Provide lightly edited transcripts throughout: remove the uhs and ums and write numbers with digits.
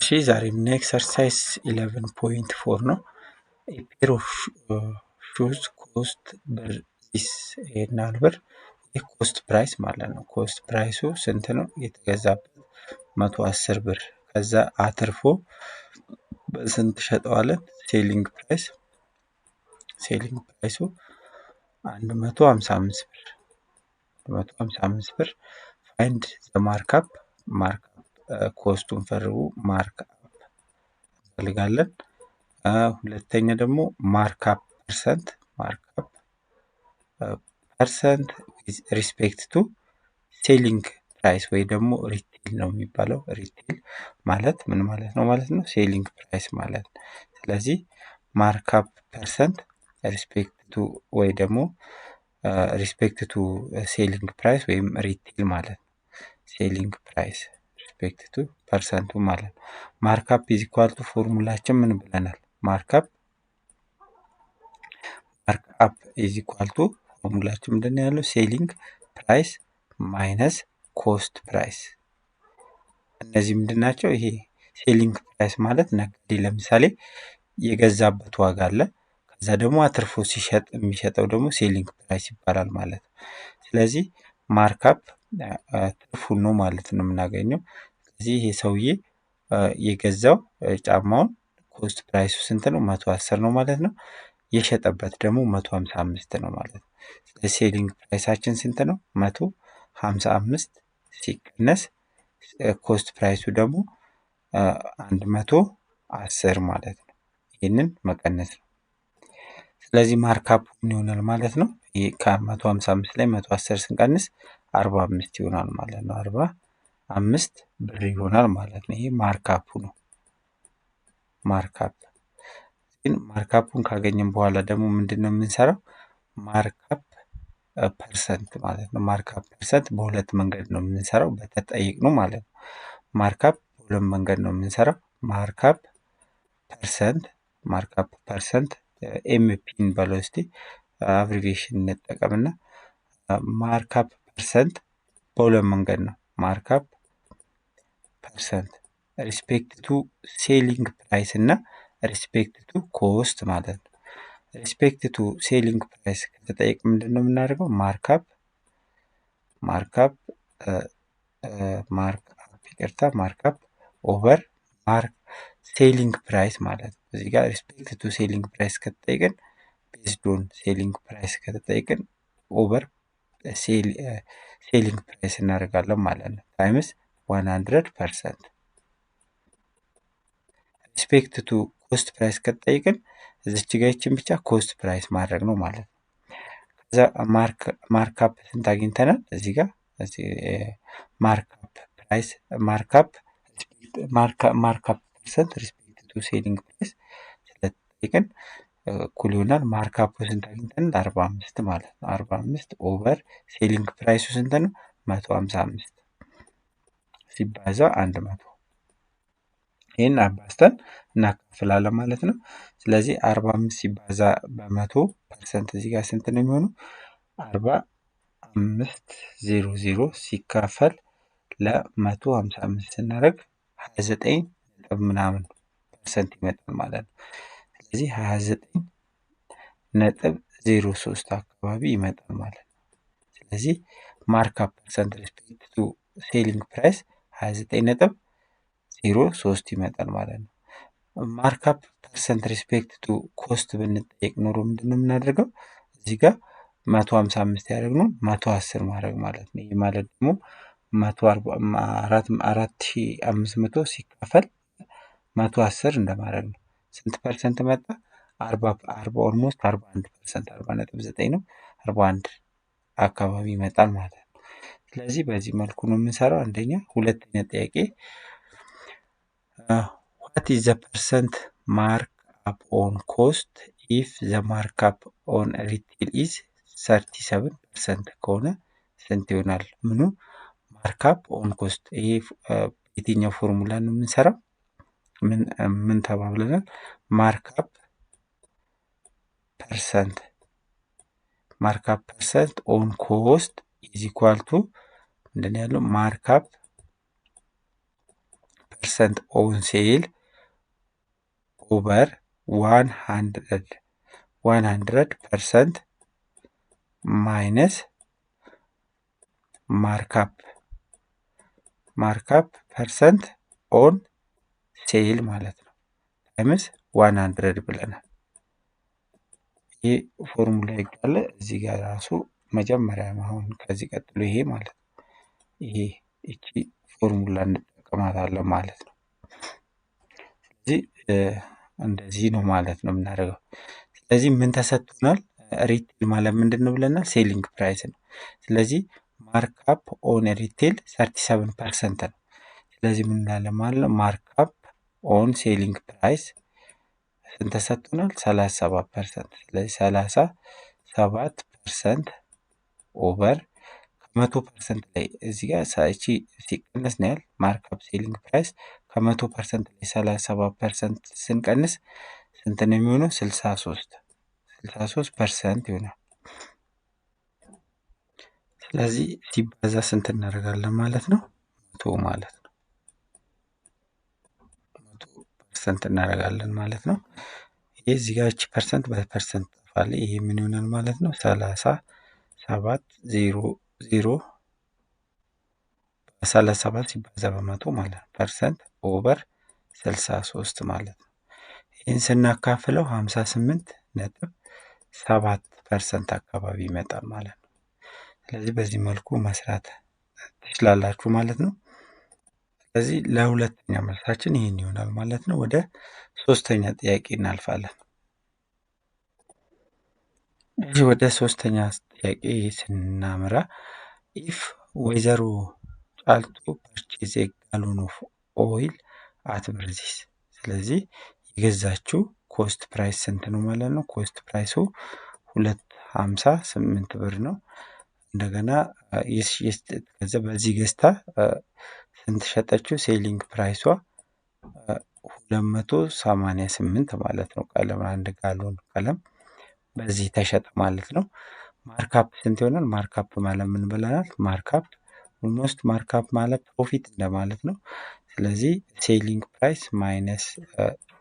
ዛሬ የምናየው ኤክሰርሳይዝ 11.4 ነው። ፔር ኦፍ ሹዝ ኮስት ብር ዚስ ይሄናል ብር። ይህ ኮስት ፕራይስ ማለት ነው። ኮስት ፕራይሱ ስንት ነው? የተገዛበት 110 ብር። ከዛ አትርፎ በስንት ሸጠዋለን? ሴሊንግ ፕራይሱ 155 ብር። 155 ብር። ፋይንድ ዘ ማርካፕ ኮስቱን ፈልጉ። ማርክአፕ እንፈልጋለን። ሁለተኛ ደግሞ ማርክአፕ ፐርሰንት ዊዝ ሪስፔክት ቱ ሴሊንግ ፕራይስ ወይ ደግሞ ሪቴል ነው የሚባለው። ሪቴል ማለት ምን ማለት ነው ነው? ሴሊንግ ፕራይስ ማለት ነው። ስለዚህ ማርክአፕ ፐርሰንት ሪስፔክት ቱ ወይ ደግሞ ሪስፔክት ቱ ሴሊንግ ፕራይስ ወይም ሪቴል ማለት ነው። ሴሊንግ ፕራይስ ሪስፔክት ቱ ፐርሰንቱ ማለት ነው። ማርክአፕ ኢዝ ኢኳል ቱ ፎርሙላችን ምን ብለናል? ማርክአፕ ኢዝ ኢኳል ቱ ፎርሙላችን ምንድን ነው ያለው? ሴሊንግ ፕራይስ ማይነስ ኮስት ፕራይስ። እነዚህ ምንድን ናቸው? ይሄ ሴሊንግ ፕራይስ ማለት ነጋዴ ለምሳሌ የገዛበት ዋጋ አለ። ከዛ ደግሞ አትርፎ ሲሸጥ የሚሸጠው ደግሞ ሴሊንግ ፕራይስ ይባላል ማለት ነው። ስለዚህ ማርክአፕ ትርፉን ነው ማለት ነው የምናገኘው። ስለዚህ ይሄ ሰውዬ የገዛው ጫማውን ኮስት ፕራይሱ ስንት ነው? 110 ነው ማለት ነው። የሸጠበት ደግሞ 155 ነው ማለት ነው። ስለዚህ ሴሊንግ ፕራይሳችን ስንት ነው? 155 ሲቀነስ ኮስት ፕራይሱ ደግሞ 110 ማለት ነው። ይህንን መቀነስ ነው። ስለዚህ ማርክአፕ ምን ይሆናል ማለት ነው? ይሄ ከ155 ላይ 110 ስንቀንስ 45 ይሆናል ማለት ነው። 45 ብር ይሆናል ማለት ነው። ይሄ ማርክአፑ ነው። ማርክአፑን ካገኘን በኋላ ደግሞ ምንድን ነው የምንሰራው? ማርክአፕ ፐርሰንት ማለት ነው። ማርክአፕ ፐርሰንት በሁለት መንገድ ነው የምንሰራው በተጠየቅነው ማለት ነው። ማርክአፕ በሁለት መንገድ ነው የምንሰራው። ማርክአፕ ፐርሰንት ኤምፒን በለው እስቲ አብሪቬሽን እንጠቀምና ማርክአፕ ፐርሰንት በሁለት መንገድ ነው። ማርክአፕ ፐርሰንት ሪስፔክት ቱ ሴሊንግ ፕራይስ እና ሪስፔክት ቱ ኮስት ማለት ነው። ሪስፔክት ቱ ሴሊንግ ፕራይስ ከተጠየቅ ምንድን ነው የምናደርገው? ማርክአፕ ኦቨር ሴሊንግ ፕራይስ ማለት ነው። እዚህ ጋር ሪስፔክት ቱ ሴሊንግ ፕራይስ ከተጠየቅን ቤዝድ ኦን ሴሊንግ ፕራይስ ከተጠየቅን ኦቨር ሴሊንግ ፕራይስ እናደርጋለን ማለት ነው። ታይምስ 100%። ሪስፔክት ቱ ኮስት ፕራይስ ከተጠየቅን እዚች ጋ ይችን ብቻ ኮስት ፕራይስ ማድረግ ነው ማለት ነው። ከዛ ማርክአፕ ስንት አግኝተናል? እዚህ ጋር ማርክአፕ ፐርሰንት ሪስፔክት ቱ ሴሊንግ ፕራይስ ስለተጠየቅን እኩል ይሆናል። ማርክአፕ ስንት አግኝተናል? 45 ማለት ነው። 45 ኦቨር ሴሊንግ ፕራይሱ ስንት ነው? 155 ሲባዛ 100። ይህን አባዝተን እናካፍላለን ማለት ነው። ስለዚህ 45 ሲባዛ በ100% እዚህ ጋር ስንት ነው የሚሆነው? 4500 ሲካፈል ለ155 ስናደርግ 29 ነጥብ ምናምን ፐርሰንት ይመጣል ማለት ነው። ስለዚህ 29.03 አካባቢ ይመጣል ማለት ነው። ስለዚህ ማርክአፕ ፐርሰንት ሪስፔክት ቱ ሴሊንግ ፕራይስ 29.03 ይመጣል ማለት ነው። ማርክአፕ ፐርሰንት ሪስፔክት ቱ ኮስት ብንጠየቅ ኖሮ ምንድን ነው የምናደርገው? እዚህ ጋር 155 ያደረግነው 110 ማድረግ ማለት ነው። ይህ ማለት ደግሞ 4500 ሲካፈል 110 እንደማድረግ ነው። ስንት ፐርሰንት መጣ? ኦልሞስት 41%፣ 40.9 ነው። 41 አካባቢ ይመጣል ማለት ነው። ስለዚህ በዚህ መልኩ ነው የምንሰራው አንደኛ። ሁለተኛ ጥያቄ ዋት ኢዝ ዘ ፐርሰንት ማርክአፕ ኦን ኮስት ኢፍ ዘ ማርክአፕ ኦን ሪቴል ኢዝ 37% ከሆነ ስንት ይሆናል? ምኑ ማርክአፕ ኦን ኮስት። ይሄ የትኛው ፎርሙላ ነው የምንሰራው? ምን ተባብለናል? ማርክአፕ ፐርሰንት ኦን ኮስት ኢዝ ኢኳል ቱ ምንድን ያለው? ማርክአፕ ፐርሰንት ኦን ሴል ኦቨር 100% ማይነስ ማርካፕ ፐርሰንት ኦን ሴል ማለት ነው ታይምስ 100 ብለናል። ይህ ፎርሙላ ይጋለ እዚህ ጋር ራሱ መጀመሪያ አሁን ከዚህ ቀጥሎ ይሄ ማለት ነው። እቺ ፎርሙላ እንጠቀማታለን ማለት ነው። ስለዚህ እንደዚህ ነው ማለት ነው የምናደርገው። ስለዚህ ምን ተሰጥቶናል? ሪቴል ማለት ምንድን ነው ብለናል? ሴሊንግ ፕራይስ ነው። ስለዚህ ማርክአፕ ኦን ሪቴል 37% ነው። ስለዚህ ምን እንላለን ማለት ነው? ማርክአፕ ኦን ሴሊንግ ፕራይስ ስንት ተሰጥቶናል? 37%። ስለዚህ 37% ኦቨር 100% ላይ እዚህ ጋር እቺ ሲቀነስ ነው ያህል ማርክአፕ ሴሊንግ ፕራይስ ከ100% ላይ 37% ስንቀንስ ስንት ነው የሚሆነው? 63% ይሆናል። ስለዚህ ሲባዛ ስንት እናደርጋለን ማለት ነው? 100 ማለት ነው። 100% እናደርጋለን ማለት ነው። ይሄ እዚህ ጋር እቺ ፐርሰንት በፐርሰንት ጠፋለ። ይሄ ምን ይሆናል ማለት ነው? 37 ሲባዛ በመቶ ማለት ነው ፐርሰንት ኦቨር 63 ማለት ነው። ይህን ስናካፍለው 58.7% አካባቢ ይመጣል ማለት ነው። ስለዚህ በዚህ መልኩ መስራት ትችላላችሁ ማለት ነው። ስለዚህ ለሁለተኛ መልሳችን ይህን ይሆናል ማለት ነው። ወደ ሶስተኛ ጥያቄ እናልፋለን። እዚህ ወደ ሶስተኛ ጥያቄ ስናመራ ኢፍ ወይዘሮ ጫልቱ ፐርቼዝ ጋሎን ኦፍ ኦይል አት ብርዚስ። ስለዚህ የገዛችው ኮስት ፕራይስ ስንት ነው ማለት ነው? ኮስት ፕራይሱ 258 ብር ነው። እንደገና በዚህ ገዝታ ስንት ሸጠችው? ሴሊንግ ፕራይሷ 288 ማለት ነው። ቀለም 1 ጋሎን ቀለም በዚህ ተሸጠ ማለት ነው። ማርካፕ ስንት ይሆናል? ማርካፕ ማለት ምን ብለናል? ማርካፕ ኦልሞስት ማርካፕ ማለት ፕሮፊት እንደማለት ነው። ስለዚህ ሴሊንግ ፕራይስ ማይነስ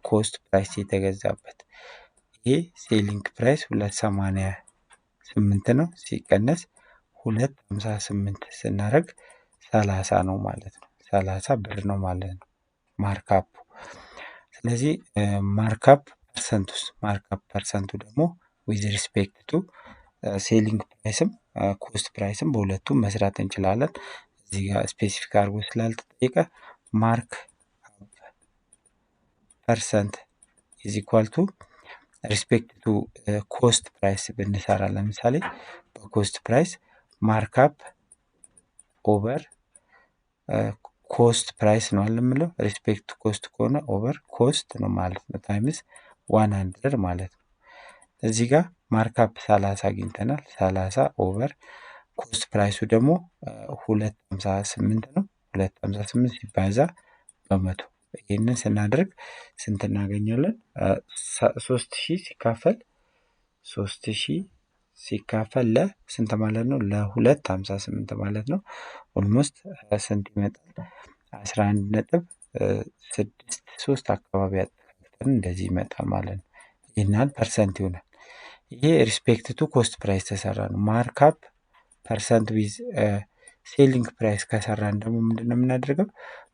ኮስት ፕራይስ የተገዛበት ይሄ ሴሊንግ ፕራይስ 288 ነው ሲቀነስ 258 ስናደርግ 30 ነው ማለት ነው። 30 ብር ነው ማለት ነው ማርካፑ። ስለዚህ ማርካፕ ፐርሰንቱ ደግሞ ዊዝ ሪስፔክት ቱ ሴሊንግ ፕራይስም ኮስት ፕራይስም በሁለቱም መስራት እንችላለን። እዚህ ጋር ስፔሲፊክ አድርጎ ስላልተጠየቀ ማርክ ፐርሰንት ኢዝ ኢኳል ቱ ሪስፔክት ቱ ኮስት ፕራይስ ብንሰራ ለምሳሌ በኮስት ፕራይስ ማርክአፕ ኦቨር ኮስት ፕራይስ ነው የምለው። ሪስፔክት ኮስት ከሆነ ኦቨር ኮስት ነው ማለት ነው ታይምስ 100 ማለት ነው። እዚህ ጋር ማርክአፕ 30 አግኝተናል። 30 ኦቨር ኮስት ፕራይሱ ደግሞ 258 ነው። 258 ሲባዛ በመቶ ይህንን ስናደርግ ስንት እናገኛለን? 3000 ሲካፈል ለስንት ማለት ነው? ለ258 ማለት ነው። ኦልሞስት ስንት ይመጣል? 11.63 አካባቢ አጠቃቅተን እንደዚህ ይመጣል ማለት ነው። ይህን ያህል ፐርሰንት ይሆናል። ይሄ ሪስፔክት ቱ ኮስት ፕራይስ ተሰራ ነው። ማርክአፕ ፐርሰንት ዊዝ ሴሊንግ ፕራይስ ከሰራን ደግሞ ምንድነው የምናደርገው?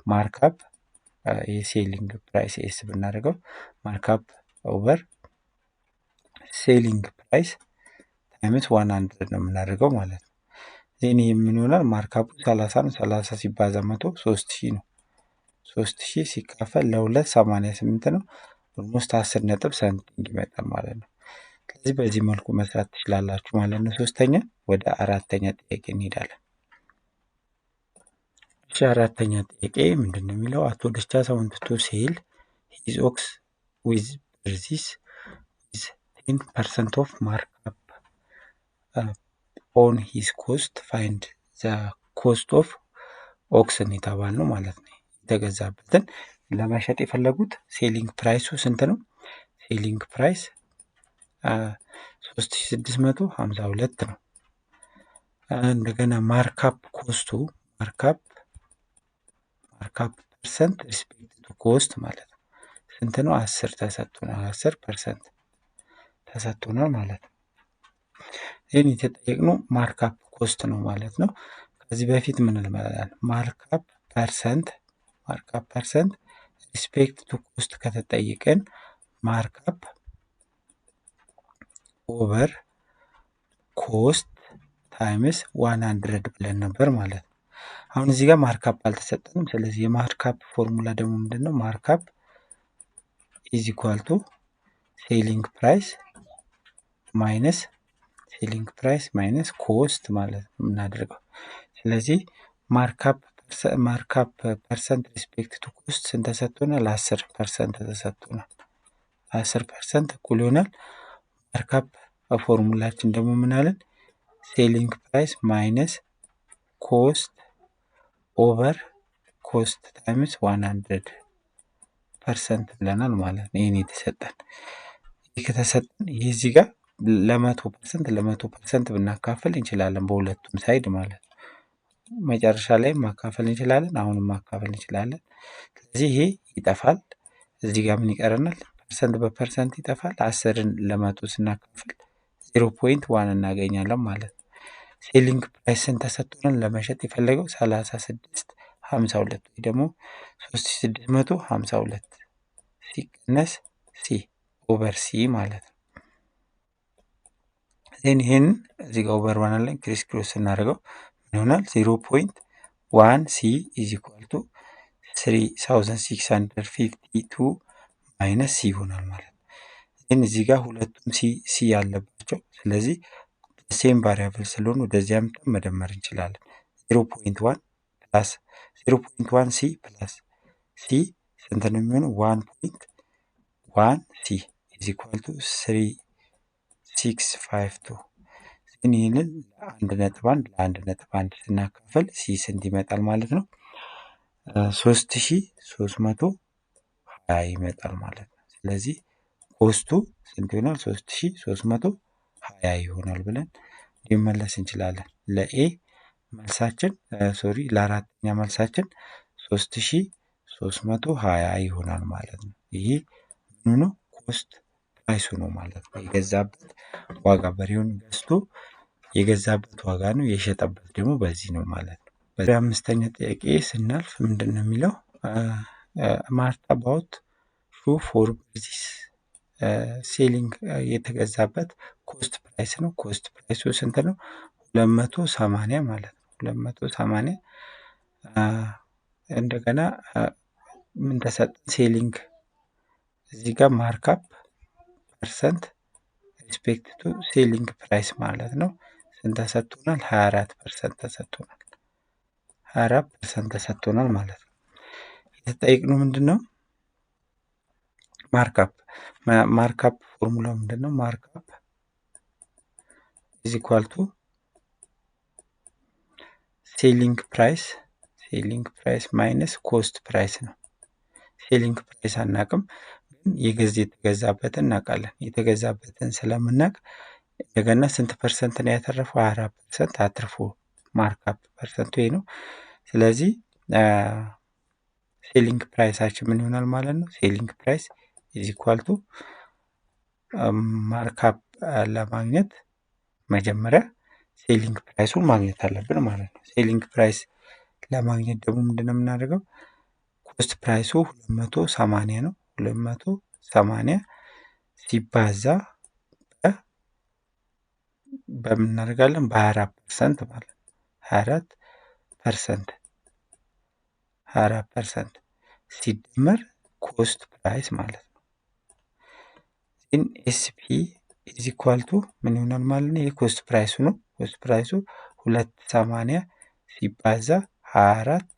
ማርክአፕ የሴሊንግ ፕራይስ ኤስ ብናደርገው ማርክአፕ ኦቨር ሴሊንግ ፕራይስ ታይምስ 100 ነው የምናደርገው ማለት ነው። ዜን ምን ይሆናል? ማርክአፑ 30 ነው። 30 ሲባዛ መቶ 3000 ነው። 3000 ሲካፈል ለ288 ነው። ኦልሞስት 10 ነጥብ ሳንቲም ይመጣል ማለት ነው። ስለዚህ በዚህ መልኩ መስራት ትችላላችሁ ማለት ነው። ሶስተኛ ወደ አራተኛ ጥያቄ እንሄዳለን። እሺ አራተኛ ጥያቄ ምንድን ነው የሚለው? አቶ ደቻሳ ዋንት ቱ ሴል ሂዝ ኦክስ ዊዝ ብርዚስ ዊዝ 10% ኦፍ ማርክአፕ ኦን ሂዝ ኮስት ፋይንድ ዘ ኮስት ኦፍ ኦክስን የተባል ነው ማለት ነው። የተገዛበትን ለመሸጥ የፈለጉት ሴሊንግ ፕራይሱ ስንት ነው? ሴሊንግ ፕራይስ 3652 ነው። እንደገና ማርክአፕ ኮስቱ ማርክአፕ ፐርሰንት ሪስፔክት ቱ ኮስት ማለት ነው። ስንት ነው? 10 ተሰጥቶናል። 10% ተሰጥቶናል ማለት ነው። ይህን የተጠየቅነው ማርካፕ ኮስት ነው ማለት ነው። ከዚህ በፊት ምን እንላለን? ማርካፕ ፐርሰንት ሪስፔክት ቱ ኮስት ከተጠየቀን ማርካፕ ኦቨር ኮስት ታይምስ 100 ብለን ነበር ማለት ነው። አሁን እዚህ ጋር ማርካፕ አልተሰጠንም። ስለዚህ የማርካፕ ፎርሙላ ደግሞ ምንድነው? ማርካፕ ኢዝ ኢኳል ቱ ሴሊንግ ፕራይስ ማይነስ ኮስት ማለት ነው የምናደርገው። ስለዚህ ማርካፕ ፐርሰንት ሪስፔክት ቱ ኮስት ስንት ተሰጥቶናል? 10% ተሰጥቶናል። 10% እኩል ይሆናል ማርካፕ ፎርሙላችን ደግሞ ምን አለን? ሴሊንግ ፕራይስ ማይነስ ኮስት ኦቨር ኮስት ታይምስ 100% ብለናል ማለት ነው። ይህን የተሰጠን ይህ ከተሰጠን ይህ እዚህ ጋር ለ100% ብናካፍል እንችላለን፣ በሁለቱም ሳይድ ማለት ነው። መጨረሻ ላይ ማካፈል እንችላለን፣ አሁንም ማካፈል እንችላለን። ስለዚህ ይሄ ይጠፋል። እዚህ ጋር ምን ይቀረናል? ፐርሰንት በፐርሰንት ይጠፋል። 10ን ለ100 ስናካፍል 0.1 እናገኛለን ማለት ነው። ሴሊንግ ፕራይስን ተሰጥቶናል ለመሸጥ የፈለገው 3652 ወይ ደግሞ 3652 ሲቀነስ ሲ ኦቨር ሲ ማለት ነው። ይህን እዚህ ጋር ኦቨር ዋን ላይ ክሪስ ክሮስ ስናደርገው ምን ይሆናል? 0.1 ሲ ኢዝ ኢኳል ቱ 3652 ማይነስ ሲ ይሆናል ማለት ነው። ይህን እዚህ ጋር ሁለቱም ሲ ያለባቸው፣ ስለዚህ ሴም ቫሪያብል ስለሆኑ ወደዚህ አምጥተን መደመር እንችላለን። 0.1 ፕላስ 0.1 ሲ ፕላስ ሲ ስንት ነው የሚሆነው? 1.1 ሲ ኢዝ ኢኳል ቱ 3652 ይህንን ለ1.1 ስናካፈል ሲ ስንት ይመጣል ማለት ነው? 3320 ይመጣል ማለት ነው። ስለዚህ ኮስቱ ስንት ይሆናል? 3320 ይሆናል ብለን ሊመለስ እንችላለን። ለኤ መልሳችን ለአራተኛ መልሳችን 3320 ይሆናል ማለት ነው። ይሄ ምኑ ነው? ኮስት ፕራይሱ ነው ማለት ነው። የገዛበት ዋጋ በሬውን ገዝቶ የገዛበት ዋጋ ነው፣ የሸጠበት ደግሞ በዚህ ነው ማለት ነው። በአምስተኛ ጥያቄ ስናልፍ ምንድን ነው የሚለው? ማርታ ባውት ሹ ፎር ዚስ ሴሊንግ የተገዛበት ኮስት ፕራይስ ነው። ኮስት ፕራይሱ ስንት ነው? 280 ማለት ነው። 280 እንደገና ምን ተሰጠን? ሴሊንግ እዚህ ጋር ማርካፕ ፐርሰንት ሪስፔክት ቱ ሴሊንግ ፕራይስ ማለት ነው። ስንት ተሰጥቶናል? 24% ተሰጥቶናል። 24% ተሰጥቶናል ማለት ነው። የተጠየቅነው ምንድን ነው? ማርካፕ ፎርሙላው ምንድን ነው? ማርካፕ ኢዝ ኢኳል ቱ ሴሊንግ ፕራይስ ማይነስ ኮስት ፕራይስ ነው። ሴሊንግ ፕራይስ አናቅም፣ ግን የተገዛበትን እናውቃለን። የተገዛበትን ስለምናውቅ እንደገና ስንት ፐርሰንት ነው ያተረፈው? 24% አትርፎ ማርካፕ ፐርሰንቱ ይሄ ነው። ስለዚህ ሴሊንግ ፕራይሳችን ምን ይሆናል ማለት ነው? ሴሊንግ ፕራይስ ኢዝ ኢኳል ቱ ማርካፕ ለማግኘት መጀመሪያ ሴሊንግ ፕራይሱን ማግኘት አለብን ማለት ነው። ሴሊንግ ፕራይስ ለማግኘት ደግሞ ምንድነው የምናደርገው? ኮስት ፕራይሱ 280 ነው። 280 ሲባዛ በምን እናደርጋለን? በ24% ማለት ነው። 24% ሲደመር ኮስት ፕራይስ ማለት ነው። ኢን ኤስፒ ኢዝ ኢኳል ቱ ምን ይሆናል ማለት ነው? የኮስት ፕራይሱ ነው። ኮስት ፕራይሱ 280 ሲባዛ 24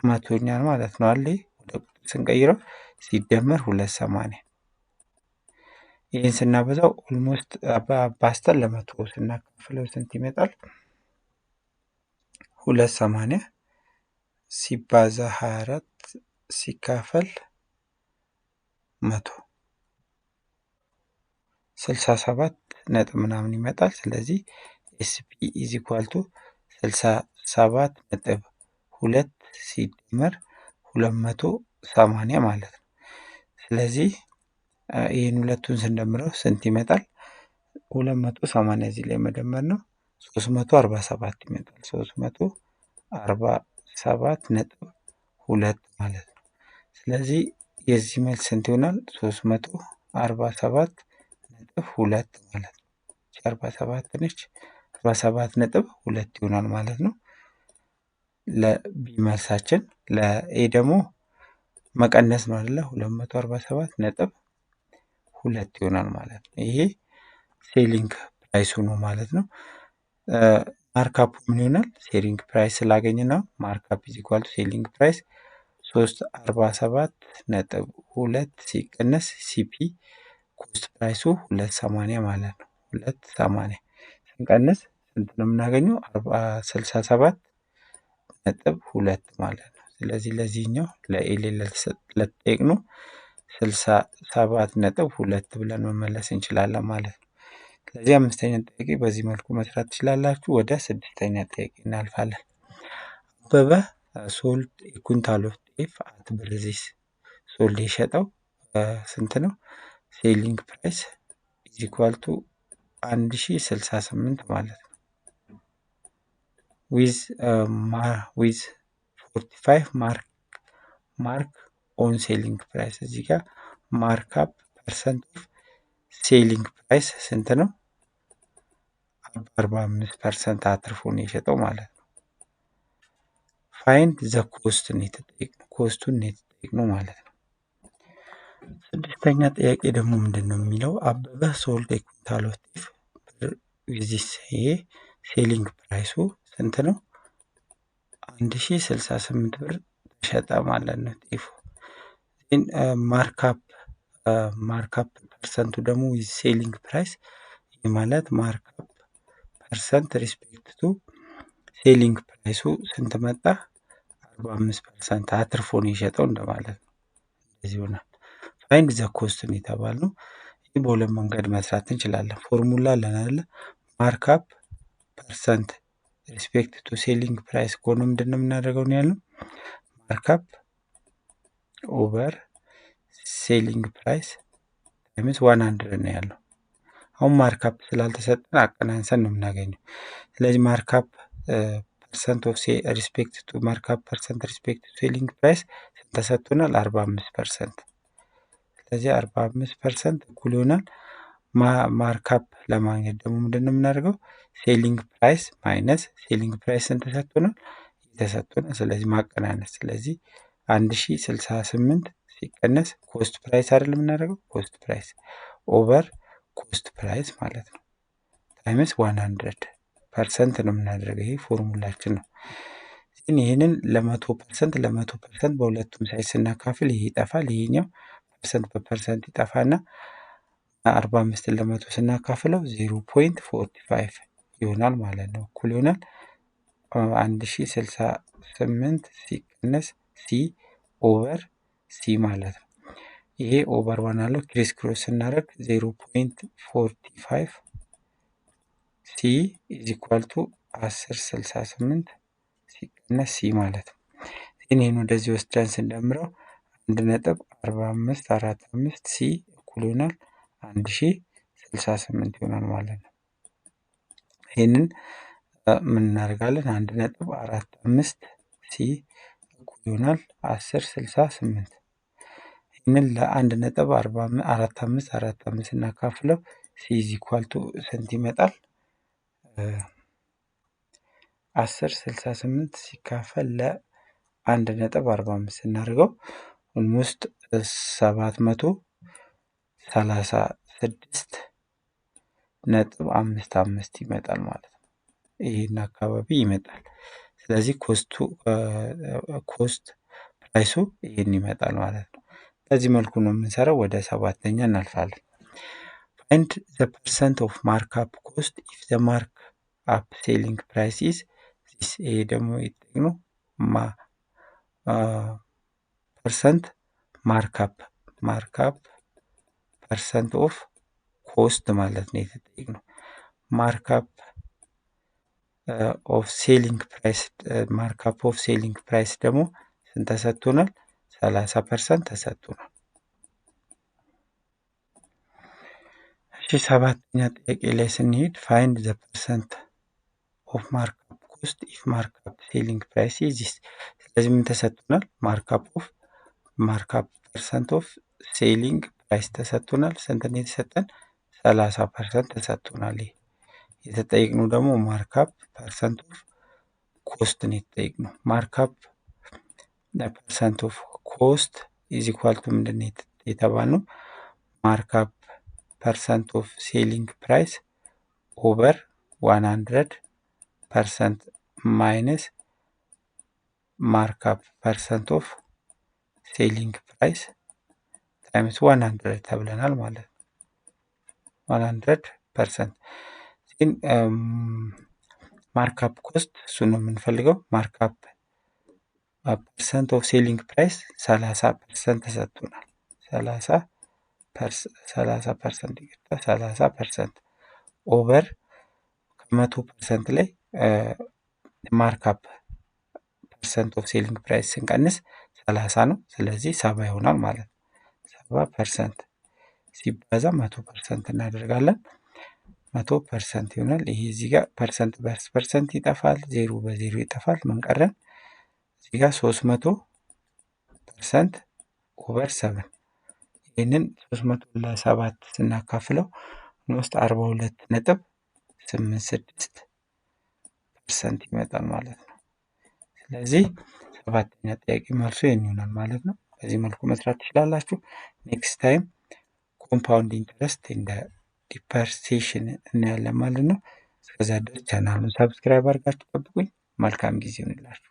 መቶኛል ማለት ነው አለ ወደ ቁጥር ስንቀይረው ሲደመር 280 ይህን ስናበዛው ኦልሞስት አባስተን ለመቶ ስናካፍለው ስንት ይመጣል? 280 ሲባዛ 24 ሲካፈል 100 67 ነጥብ ምናምን ይመጣል። ስለዚህ ኤስፒ ኢዝ ኢኳል ቱ 67.2 ሲደመር 280 ማለት ነው። ስለዚህ ይህን ሁለቱን ስንደምረው ስንት ይመጣል? 280 እዚህ ላይ መደመር ነው 347 ይመጣል። 347.2 ማለት ነው። ስለዚህ የዚህ መልስ ስንት ይሆናል? 347.2 ማለት ነው። 47 ነች 47.2 ይሆናል ማለት ነው ለቢ መልሳችን። ለኤ ደግሞ መቀነስ ነው አይደለ? 247.2 ይሆናል ማለት ነው። ይሄ ሴሊንግ ፕራይሱ ነው ማለት ነው። ማርካፑ ምን ይሆናል? ሴሊንግ ፕራይስ ስላገኘ ነው። ማርካፕ ኢዝ ኢኳል ቱ ሴሊንግ ፕራይስ 347.2 ሲቀነስ ሲፒ ኮስት ፕራይሱ 280 ማለት ነው። 280 ስንቀንስ ስንት ነው የምናገኘው? 67.2 ማለት ነው። ስለዚህ ለዚህኛው ለኤሌ ለተጠየቅነው 67.2 ብለን መመለስ እንችላለን ማለት ነው። ስለዚህ አምስተኛ ጥያቄ በዚህ መልኩ መስራት ትችላላችሁ። ወደ ስድስተኛ ጥያቄ እናልፋለን። አበበ ሶልድ ኩንታል ኦፍ ጤፍ አት ብርዚስ ሶልድ የሸጠው ስንት ነው? ሴሊንግ ፕራይስ ኢዝ ኢኳል ቱ 1068 ማለት ነው። ዊዝ 45 ማርክ ኦን ሴሊንግ ፕራይስ። እዚህ ጋር ማርክአፕ ፐርሰንት ኦፍ ሴሊንግ ፕራይስ ስንት ነው? 45% አትርፎ ነው የሸጠው ማለት ነው። ፋይንድ ዘ ኮስት ነው የተጠየቅነው፣ ኮስቱን ነው የተጠየቅነው ማለት ነው። ስድስተኛ ጥያቄ ደግሞ ምንድን ነው የሚለው? አበበ ሶልድ ኩንታል ኦፍ ጤፍ ዊዚስ። ይሄ ሴሊንግ ፕራይሱ ስንት ነው? 1068 ብር ተሸጠ ማለት ነው ጤፉ። ማርካፕ ፐርሰንቱ ደግሞ ዊዝ ሴሊንግ ፕራይስ። ይህ ማለት ማርካፕ ፐርሰንት ሪስፔክት ቱ ሴሊንግ ፕራይሱ ስንት መጣ? 45% አትርፎ ነው የሸጠው እንደማለት ነው። እንደዚህ ይሆናል። ፋይንድ ዘ ኮስት ነው የተባልነው። ይህ በሁለት መንገድ መስራት እንችላለን። ፎርሙላ አለን አይደለ? ማርክአፕ ፐርሰንት ሪስፔክት ቱ ሴሊንግ ፕራይስ ከሆነ ምንድን ነው የምናደርገው ነው ያለው? ማርክአፕ ኦቨር ሴሊንግ ፕራይስ ታይምስ 100 ነው ያለው። አሁን ማርክአፕ ስላልተሰጠን አቀናንሰን ነው የምናገኘው። ስለዚህ ማርክአፕ ፐርሰንት ኦፍ ሪስፔክት ቱ ማርክአፕ ፐርሰንት ሪስፔክት ቱ ሴሊንግ ፕራይስ ስንት ተሰጥቶናል? 45%። ስለዚህ 45% እኩል ይሆናል ማርክአፕ ለማግኘት ደግሞ ምንድን ነው የምናደርገው? ሴሊንግ ፕራይስ ማይነስ ሴሊንግ ፕራይስ ስንት ተሰጥቶናል? የተሰጥቶናል። ስለዚህ ማቀናነስ። ስለዚህ 1068 ሲቀነስ ኮስት ፕራይስ አይደል የምናደርገው? ኮስት ፕራይስ ኦቨር ኮስት ፕራይስ ማለት ነው ታይምስ 100% ነው የምናደርገው። ይሄ ፎርሙላችን ነው። ግን ይህንን ለ100% በሁለቱም ሳይድ ስናካፍል ይሄ ይጠፋል። ይሄኛው ፐርሰንት በፐርሰንት ይጠፋና 45 ለ100 ስናካፍለው 0.45 ይሆናል ማለት ነው። እኩል ይሆናል 1068 ሲቀነስ ሲ ኦቨር ሲ ማለት ነው። ይሄ ኦቨር ዋን አለው ክሪስ ክሮስ ስናደርግ 0.45 ሲ ኢዝ ኢኳል ቱ 1068 ሲቀነስ ሲ ማለት ነው። ይህን ወደዚህ ወስደን ስንደምረው 1.4545 ሲ እኩል ይሆናል 1068 ይሆናል ማለት ነው። ይህንን ምን እናደርጋለን? 1.45 ሲ እኩል ይሆናል 1068። ይህንን ለ1.4545 እናካፍለው ሲ ኢዝ ኢኳል ቱ ስንት ይመጣል? 1068 ሲካፈል ለ1.45 ስናደርገው ኦልሞስት 736.55 ይመጣል ማለት ነው። ይህን አካባቢ ይመጣል። ስለዚህ ኮስት ፕራይሱ ይህን ይመጣል ማለት ነው። በዚህ መልኩ ነው የምንሰራው። ወደ ሰባተኛ እናልፋለን። ፋይንድ ዘ ፐርሰንት ኦፍ ማርክአፕ ኮስት ኢፍ ዘ ማርክ አፕ ሴሊንግ ፕራይስ ኢዝ ዚስ። ይሄ ደግሞ የተጠየቅነው ፐርሰንት ማርክአፕ ፐርሰንት ኦፍ ኮስት ማለት ነው የተጠየቅነው። ማርክአፕ ኦፍ ሴሊንግ ፕራይስ ደግሞ ስንት ተሰጥቶናል? 30% ተሰጥቶናል። እሺ 7ኛ ጥያቄ ላይ ስንሄድ ፋይንድ ዘ ፐርሰንት ኦፍ ማርክአፕ ኮስት ኢፍ ማርክአፕ ሴሊንግ ፕራይስ ኢዝ ዚስ። ስለዚህ ምን ተሰጥቶናል? ማርክአፕ ፐርሰንት ኦፍ ሴሊንግ ፕራይስ ተሰጥቶናል። ስንት ነው የተሰጠን? 30% ተሰጥቶናል። ይሄ የተጠየቅነው ደግሞ ማርክአፕ ፐርሰንት ኦፍ ኮስት ነው የተጠየቅነው። ማርክአፕ ፐርሰንት ኦፍ ኮስት ኢዝ ኢኳል ቱ ምንድን ነው የተባልነው? ማርክአፕ ፐርሰንት ኦፍ ሴሊንግ ፕራይስ ኦቨር 100% ማይነስ ማርክአፕ ፐርሰንት ኦፍ ሴሊንግ ፕራይስ ታይምስ 100 ተብለናል ማለት ነው። 100% ግን ማርክአፕ ኮስት እሱን ነው የምንፈልገው። ማርክአፕ ፐርሰንት ኦፍ ሴሊንግ ፕራይስ 30% ተሰጥቶናል። 30% ኦቨር ከ100% ላይ ማርክአፕ ፐርሰንት ኦፍ ሴሊንግ ፕራይስ ስንቀንስ 30 ነው። ስለዚህ 70 ይሆናል ማለት ነው። 70% ሲባዛ 100% እናደርጋለን። 100% ይሆናል። ይሄ እዚህ ጋር ፐርሰንት በፐርሰንት ይጠፋል፣ ዜሮ በዜሮ ይጠፋል። ምን ቀረን? እዚህ ጋር 300% ኦቨር 7። ይህንን 300 ለ7 ስናካፍለው ውስጥ 42.86% ይመጣል ማለት ነው። ስለዚህ 7ኛ ጥያቄ መልሱ ይሄን ይሆናል ማለት ነው። በዚህ መልኩ መስራት ትችላላችሁ። ኔክስት ታይም ኮምፓውንድ ኢንተረስት እንደ ዲፐርሴሽን እናያለን ማለት ነው። እስከዛ ድረስ ቻናሉን ሰብስክራይብ አድርጋችሁ ጠብቁኝ። መልካም ጊዜ ይሁንላችሁ።